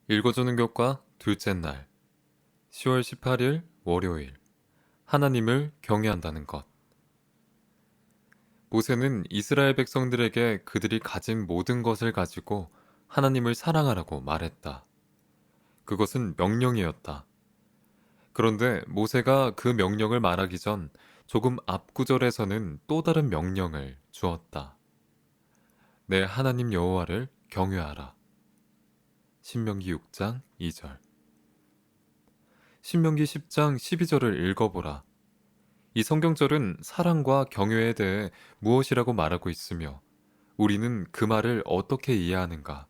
읽어주는 교과 둘째 날 10월 18일 월요일 하나님을 경외한다는 것. 모세는 이스라엘 백성들에게 그들이 가진 모든 것을 가지고 하나님을 사랑하라고 말했다. 그것은 명령이었다. 그런데 모세가 그 명령을 말하기 전 조금 앞 구절에서는 또 다른 명령을 주었다. 내 하나님 여호와를 경외하라. 신명기 6장 2절. 신명기 10장 12절을 읽어보라. 이 성경절은 사랑과 경외에 대해 무엇이라고 말하고 있으며 우리는 그 말을 어떻게 이해하는가?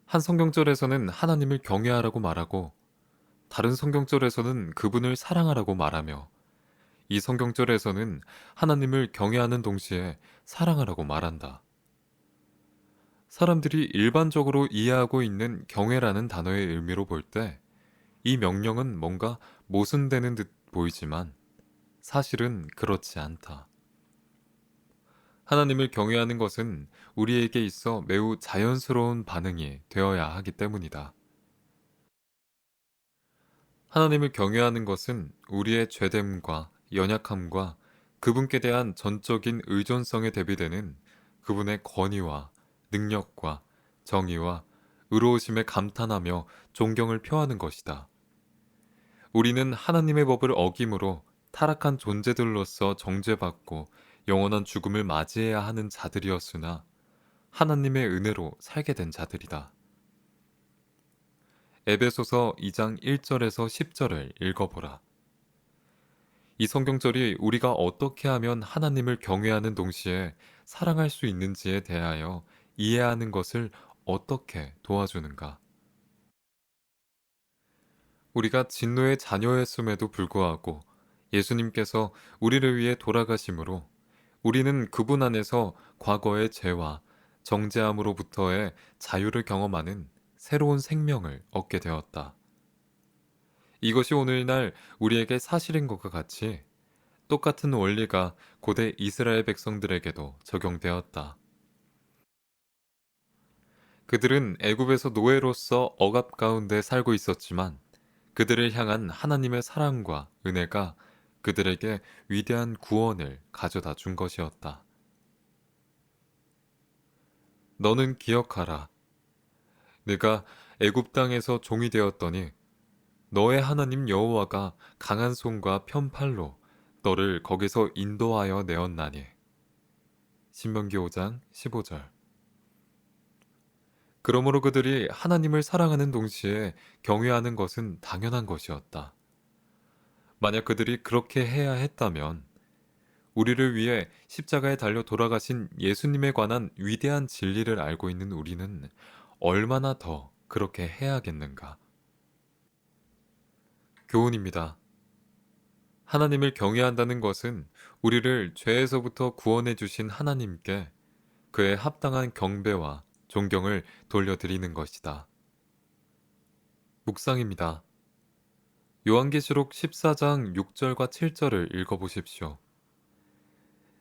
한 성경절에서는 하나님을 경외하라고 말하고 다른 성경절에서는 그분을 사랑하라고 말하며 이 성경절에서는 하나님을 경외하는 동시에 사랑하라고 말한다. 사람들이 일반적으로 이해하고 있는 경외라는 단어의 의미로 볼 때 이 명령은 뭔가 모순되는 듯 보이지만 사실은 그렇지 않다. 하나님을 경외하는 것은 우리에게 있어 매우 자연스러운 반응이 되어야 하기 때문이다. 하나님을 경외하는 것은 우리의 죄됨과 연약함과 그분께 대한 전적인 의존성에 대비되는 그분의 권위와 능력과 정의와 의로우심에 감탄하며 존경을 표하는 것이다. 우리는 하나님의 법을 어김으로 타락한 존재들로서 정죄받고 영원한 죽음을 맞이해야 하는 자들이었으나 하나님의 은혜로 살게 된 자들이다. 에베소서 2장 1절에서 10절을 읽어보라. 이 성경절이 우리가 어떻게 하면 하나님을 경외하는 동시에 사랑할 수 있는지에 대하여 이해하는 것을 어떻게 도와주는가? 우리가 진노의 자녀였음에도 불구하고 예수님께서 우리를 위해 돌아가심으로 우리는 그분 안에서 과거의 죄와 정죄함으로부터의 자유를 경험하는 새로운 생명을 얻게 되었다. 이것이 오늘날 우리에게 사실인 것과 같이 똑같은 원리가 고대 이스라엘 백성들에게도 적용되었다. 그들은 애굽에서 노예로서 억압 가운데 살고 있었지만 그들을 향한 하나님의 사랑과 은혜가 그들에게 위대한 구원을 가져다 준 것이었다. 너는 기억하라. 네가 애굽 땅에서 종이 되었더니 너의 하나님 여호와가 강한 손과 편팔로 너를 거기서 인도하여 내었나니. 신명기 5장 15절. 그러므로 그들이 하나님을 사랑하는 동시에 경외하는 것은 당연한 것이었다. 만약 그들이 그렇게 해야 했다면 우리를 위해 십자가에 달려 돌아가신 예수님에 관한 위대한 진리를 알고 있는 우리는 얼마나 더 그렇게 해야겠는가? 교훈입니다. 하나님을 경외한다는 것은 우리를 죄에서부터 구원해 주신 하나님께 그의 합당한 경배와 존경을 돌려드리는 것이다. 묵상입니다. 요한계시록 14장 6절과 7절을 읽어보십시오.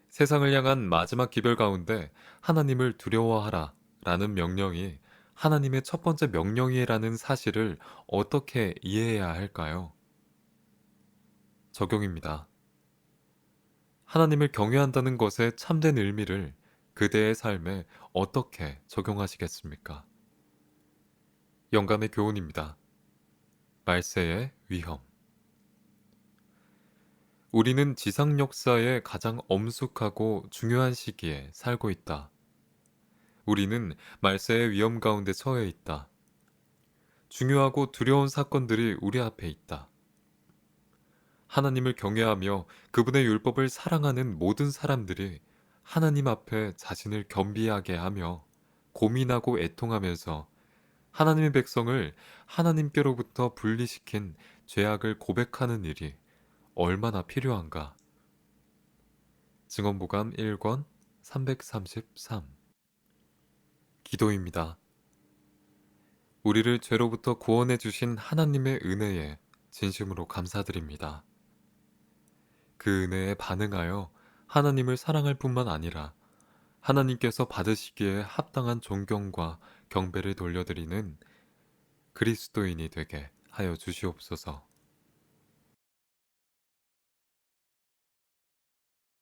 세상을 향한 마지막 기별 가운데 하나님을 두려워하라 라는 명령이 하나님의 첫 번째 명령이라는 사실을 어떻게 이해해야 할까요? 적용입니다. 하나님을 경외한다는 것의 참된 의미를 그대의 삶에 어떻게 적용하시겠습니까? 영감의 교훈입니다. 말세의 위험. 우리는 지상 역사의 가장 엄숙하고 중요한 시기에 살고 있다. 우리는 말세의 위험 가운데 처해 있다. 중요하고 두려운 사건들이 우리 앞에 있다. 하나님을 경외하며 그분의 율법을 사랑하는 모든 사람들이 하나님 앞에 자신을 겸비하게 하며 고민하고 애통하면서 하나님의 백성을 하나님께로부터 분리시킨 죄악을 고백하는 일이 얼마나 필요한가. 증언보감 1권 333. 기도입니다. 우리를 죄로부터 구원해 주신 하나님의 은혜에 진심으로 감사드립니다. 그 은혜에 반응하여 하나님을 사랑할 뿐만 아니라 하나님께서 받으시기에 합당한 존경과 경배를 돌려드리는 그리스도인이 되게 하여 주시옵소서.